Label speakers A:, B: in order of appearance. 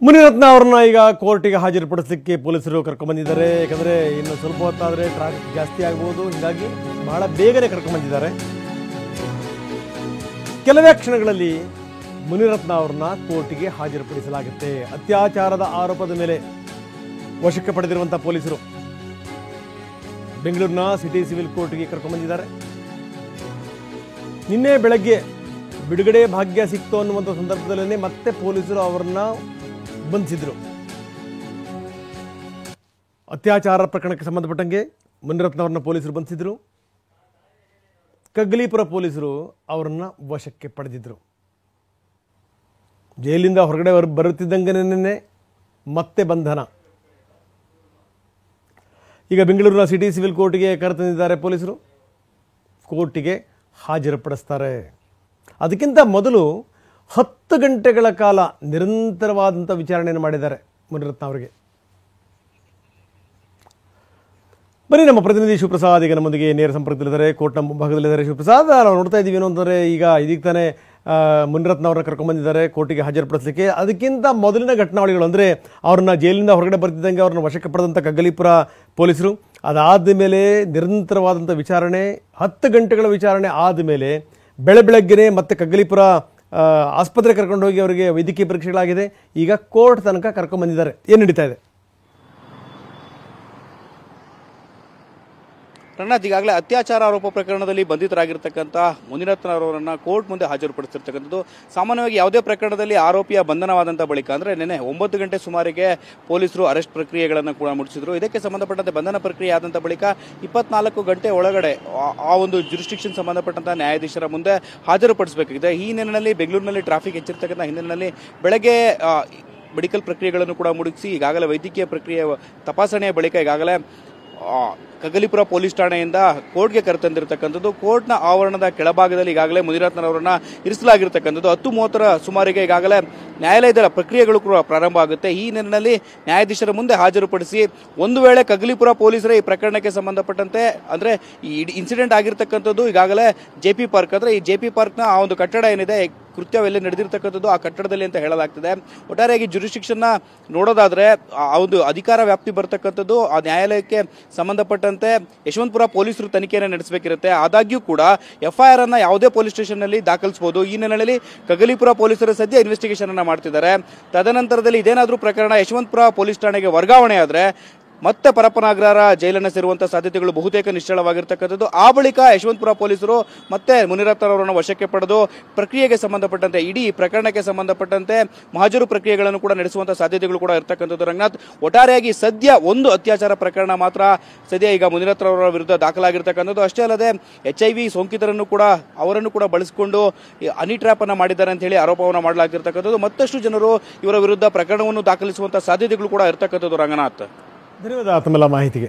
A: ಮುನಿರತ್ನ ಅವರನ್ನ ಈಗ ಕೋರ್ಟಿಗೆ ಹಾಜರುಪಡಿಸಲಿಕ್ಕೆ ಪೊಲೀಸರು ಕರ್ಕೊಂಡ್ಬಂದಿದ್ದಾರೆ. ಯಾಕಂದರೆ ಇನ್ನು ಸ್ವಲ್ಪ ಹೊತ್ತಾದರೆ ಟ್ರಾಫಿಕ್ ಜಾಸ್ತಿ ಆಗ್ಬೋದು, ಹೀಗಾಗಿ ಬಹಳ ಬೇಗನೆ ಕರ್ಕೊಂಡ್ಬಂದಿದ್ದಾರೆ. ಕೆಲವೇ ಕ್ಷಣಗಳಲ್ಲಿ ಮುನಿರತ್ನ ಅವರನ್ನ ಕೋರ್ಟಿಗೆ ಹಾಜರುಪಡಿಸಲಾಗುತ್ತೆ. ಅತ್ಯಾಚಾರದ ಆರೋಪದ ಮೇಲೆ ವಶಕ್ಕೆ ಪಡೆದಿರುವಂಥ ಪೊಲೀಸರು ಬೆಂಗಳೂರಿನ ಸಿಟಿ ಸಿವಿಲ್ ಕೋರ್ಟ್ಗೆ ಕರ್ಕೊಂಡ್ಬಂದಿದ್ದಾರೆ. ನಿನ್ನೆ ಬೆಳಗ್ಗೆ ಬಿಡುಗಡೆ ಭಾಗ್ಯ ಸಿಕ್ತು ಅನ್ನುವಂಥ ಸಂದರ್ಭದಲ್ಲೇ ಮತ್ತೆ ಪೊಲೀಸರು ಅವರನ್ನ ಬಂಧಿಸಿದ್ರು. ಅತ್ಯಾಚಾರ ಪ್ರಕರಣಕ್ಕೆ ಸಂಬಂಧಪಟ್ಟಂಗೆ ಮುನಿರತ್ನ ಅವರನ್ನ ಪೊಲೀಸರು ಬಂಧಿಸಿದ್ರು. ಕಗ್ಗಲೀಪುರ ಪೊಲೀಸರು ಅವರನ್ನ ವಶಕ್ಕೆ ಪಡೆದಿದ್ರು. ಜೈಲಿಂದ ಹೊರಗಡೆ ಬರುತ್ತಿದ್ದಂಗೆ ಮತ್ತೆ ಬಂಧನ. ಈಗ ಬೆಂಗಳೂರಿನ ಸಿಟಿ ಸಿವಿಲ್ ಕೋರ್ಟ್ಗೆ ಕರೆತಂದಿದ್ದಾರೆ ಪೊಲೀಸರು. ಕೋರ್ಟಿಗೆ ಹಾಜರುಪಡಿಸ್ತಾರೆ. ಅದಕ್ಕಿಂತ ಮೊದಲು 10 ಗಂಟೆಗಳ ಕಾಲ ನಿರಂತರವಾದಂಥ ವಿಚಾರಣೆಯನ್ನು ಮಾಡಿದ್ದಾರೆ ಮುನಿರತ್ನ ಅವರಿಗೆ. ಬನ್ನಿ, ನಮ್ಮ ಪ್ರತಿನಿಧಿ ಶಿವಪ್ರಸಾದ್ ಈಗ ನಮ್ಮೊಂದಿಗೆ ನೇರ ಸಂಪರ್ಕದಲ್ಲಿದ್ದಾರೆ. ಕೋರ್ಟ್ನ ಮುಂಭಾಗದಲ್ಲಿದ್ದಾರೆ. ಶಿವಪ್ರಸಾದ್, ನಾವು ನೋಡ್ತಾ ಇದ್ದೀವಿ ಏನು ಅಂತಂದರೆ, ಇದೀಗ ತಾನೇ ಮುನಿರತ್ನ ಅವರನ್ನ ಕರ್ಕೊಂಡ್ಬಂದಿದ್ದಾರೆ ಕೋರ್ಟಿಗೆ ಹಾಜರುಪಡಿಸಲಿಕ್ಕೆ. ಅದಕ್ಕಿಂತ ಮೊದಲಿನ ಘಟನಾವಳಿಗಳು ಅಂದರೆ ಅವ್ರನ್ನ ಜೈಲಿಂದ ಹೊರಗಡೆ ಬರ್ತಿದ್ದಂಗೆ ಅವ್ರನ್ನ ವಶಕ್ಕೆ ಪಡೆದಂಥ ಕಗ್ಗಲೀಪುರ ಪೊಲೀಸರು, ಅದಾದ ಮೇಲೆ ನಿರಂತರವಾದಂಥ ವಿಚಾರಣೆ, 10 ಗಂಟೆಗಳ ವಿಚಾರಣೆ ಆದಮೇಲೆ ಬೆಳಗ್ಗೆನೆ ಮತ್ತೆ ಕಗ್ಗಲೀಪುರ ಆಸ್ಪತ್ರೆ ಕರ್ಕೊಂಡು ಹೋಗಿ ಅವರಿಗೆ ವೈದ್ಯಕೀಯ ಪರೀಕ್ಷೆಗಳಾಗಿದೆ. ಈಗ ಕೋರ್ಟ್ ತನಕ ಕರ್ಕೊಂಡ್ಬಂದಿದ್ದಾರೆ. ಏನು ನಡೀತಾ ಇದೆ?
B: ರಂಗನಾಥ್, ಈಗಾಗಲೇ ಅತ್ಯಾಚಾರ ಆರೋಪ ಪ್ರಕರಣದಲ್ಲಿ ಬಂಧಿತರಾಗಿರ್ತಕ್ಕಂಥ ಮುನಿರತ್ನ ಅವರನ್ನು ಕೋರ್ಟ್ ಮುಂದೆ ಹಾಜರುಪಡಿಸಿರ್ತಕ್ಕಂಥದ್ದು. ಸಾಮಾನ್ಯವಾಗಿ ಯಾವುದೇ ಪ್ರಕರಣದಲ್ಲಿ ಆರೋಪಿಯ ಬಂಧನವಾದಂಥ ಬಳಿಕ ಅಂದರೆ ನಿನ್ನೆ 9 ಗಂಟೆ ಸುಮಾರಿಗೆ ಪೊಲೀಸರು ಅರೆಸ್ಟ್ ಪ್ರಕ್ರಿಯೆಗಳನ್ನು ಕೂಡ ಮುಗಿಸಿದ್ರು. ಇದಕ್ಕೆ ಸಂಬಂಧಪಟ್ಟಂತೆ ಬಂಧನ ಪ್ರಕ್ರಿಯೆ ಆದಂಥ ಬಳಿಕ 24 ಗಂಟೆ ಒಳಗಡೆ ಆ ಒಂದು ಜುರಿಸ್ಡಿಕ್ಷನ್ ಸಂಬಂಧಪಟ್ಟಂಥ ನ್ಯಾಯಾಧೀಶರ ಮುಂದೆ ಹಾಜರುಪಡಿಸಬೇಕಾಗಿದೆ. ಈ ಹಿನ್ನೆಲೆಯಲ್ಲಿ ಬೆಂಗಳೂರಿನಲ್ಲಿ ಟ್ರಾಫಿಕ್ ಹೆಚ್ಚಿರ್ತಕ್ಕಂಥ ಹಿನ್ನೆಲೆಯಲ್ಲಿ ಬೆಳಗ್ಗೆ ಮೆಡಿಕಲ್ ಪ್ರಕ್ರಿಯೆಗಳನ್ನು ಕೂಡ ಮುಗಿಸಿ ಈಗಾಗಲೇ ವೈದ್ಯಕೀಯ ಪ್ರಕ್ರಿಯೆ ತಪಾಸಣೆಯ ಬಳಿಕ ಈಗಾಗಲೇ ಕಗ್ಗಲೀಪುರ ಪೊಲೀಸ್ ಠಾಣೆಯಿಂದ ಕೋರ್ಟ್ಗೆ ಕರೆತಂದಿರತಕ್ಕಂಥದ್ದು. ಕೋರ್ಟ್ನ ಆವರಣದ ಕೆಳಭಾಗದಲ್ಲಿ ಈಗಾಗಲೇ ಮುನಿರತ್ನರವರನ್ನ ಇರಿಸಲಾಗಿರ್ತಕ್ಕಂಥದ್ದು. 10:30 ಸುಮಾರಿಗೆ ಈಗಾಗಲೇ ನ್ಯಾಯಾಲಯದ ಪ್ರಕ್ರಿಯೆಗಳು ಕೂಡ ಪ್ರಾರಂಭ ಆಗುತ್ತೆ. ಈ ನಿಟ್ಟಿನಲ್ಲಿ ನ್ಯಾಯಾಧೀಶರ ಮುಂದೆ ಹಾಜರುಪಡಿಸಿ ಒಂದು ವೇಳೆ ಕಗ್ಗಲೀಪುರ ಪೊಲೀಸರೇ ಈ ಪ್ರಕರಣಕ್ಕೆ ಸಂಬಂಧಪಟ್ಟಂತೆ ಅಂದರೆ ಈ ಇನ್ಸಿಡೆಂಟ್ ಆಗಿರ್ತಕ್ಕಂಥದ್ದು ಈಗಾಗಲೇ JP ಪಾರ್ಕ್ ಅಂದರೆ ಈ JP ಪಾರ್ಕ್ನ ಆ ಒಂದು ಕಟ್ಟಡ ಏನಿದೆ, ಕೃತ್ಯವೆಲ್ಲ ನಡೆದಿರ್ತಕ್ಕಂಥದ್ದು ಆ ಕಟ್ಟಡದಲ್ಲಿ ಅಂತ ಹೇಳಲಾಗ್ತದೆ. ಒಟ್ಟಾರೆಯಾಗಿ ಜುರಿಸ್ಡಿಕ್ಷನ್ನ ನೋಡೋದಾದ್ರೆ ಆ ಒಂದು ಅಧಿಕಾರ ವ್ಯಾಪ್ತಿ ಬರ್ತಕ್ಕಂಥದ್ದು ಆ ನ್ಯಾಯಾಲಯಕ್ಕೆ ಸಂಬಂಧಪಟ್ಟಂತೆ ಯಶವಂತಪುರ ಪೊಲೀಸರು ತನಿಖೆಯನ್ನು ನಡೆಸಬೇಕಿರುತ್ತೆ. ಆದಾಗ್ಯೂ ಕೂಡ FIR ಅನ್ನ ಯಾವುದೇ ಪೊಲೀಸ್ ಸ್ಟೇಷನ್ ನಲ್ಲಿ ದಾಖಲಿಸಬಹುದು. ಈ ಹಿನ್ನೆಲೆಯಲ್ಲಿ ಕಗ್ಗಲೀಪುರ ಪೊಲೀಸರು ಸದ್ಯ ಇನ್ವೆಸ್ಟಿಗೇಷನ್ ಅನ್ನ ಮಾಡ್ತಿದ್ದಾರೆ. ತದನಂತರದಲ್ಲಿ ಇದೇನಾದ್ರೂ ಪ್ರಕರಣ ಯಶವಂತಪುರ ಪೊಲೀಸ್ ಠಾಣೆಗೆ ವರ್ಗಾವಣೆ ಆದ್ರೆ ಮತ್ತೆ ಪರಪ್ಪನಗ್ರಹಾರ ಜೈಲನ್ನು ಸೇರುವಂತಹ ಸಾಧ್ಯತೆಗಳು ಬಹುತೇಕ ನಿಶ್ಚಳವಾಗಿರ್ತಕ್ಕಂಥದ್ದು. ಆ ಬಳಿಕ ಯಶವಂತಪುರ ಪೊಲೀಸರು ಮತ್ತೆ ಮುನಿರತ್ನರವರನ್ನು ವಶಕ್ಕೆ ಪಡೆದು ಪ್ರಕ್ರಿಯೆಗೆ ಸಂಬಂಧಪಟ್ಟಂತೆ ಇಡೀ ಪ್ರಕರಣಕ್ಕೆ ಸಂಬಂಧಪಟ್ಟಂತೆ ಮಹಾಜರು ಪ್ರಕ್ರಿಯೆಗಳನ್ನು ಕೂಡ ನಡೆಸುವಂತಹ ಸಾಧ್ಯತೆಗಳು ಕೂಡ ಇರತಕ್ಕಂಥದ್ದು. ರಂಗನಾಥ್, ಒಟ್ಟಾರೆಯಾಗಿ ಸದ್ಯ ಒಂದು ಅತ್ಯಾಚಾರ ಪ್ರಕರಣ ಮಾತ್ರ ಸದ್ಯ ಈಗ ಮುನಿರತ್ನರವರ ವಿರುದ್ಧ ದಾಖಲಾಗಿರ್ತಕ್ಕಂಥದ್ದು. ಅಷ್ಟೇ ಅಲ್ಲದೆ HIV ಸೋಂಕಿತರನ್ನು ಕೂಡ ಅವರನ್ನು ಕೂಡ ಬಳಸಿಕೊಂಡು ಹನಿ ಟ್ರ್ಯಾಪ್ ಅನ್ನ ಮಾಡಿದ್ದಾರೆ ಅಂತ ಹೇಳಿ ಆರೋಪವನ್ನು ಮಾಡಲಾಗ್ತಿರ್ತಕ್ಕಂಥದ್ದು. ಮತ್ತಷ್ಟು ಜನರು ಇವರ ವಿರುದ್ಧ ಪ್ರಕರಣವನ್ನು ದಾಖಲಿಸುವಂತಹ ಸಾಧ್ಯತೆಗಳು ಕೂಡ ಇರತಕ್ಕಂಥದ್ದು. ರಂಗನಾಥ್,
A: ಧನ್ಯವಾದ ತಮ್ಮೆಲ್ಲ ಮಾಹಿತಿಗೆ.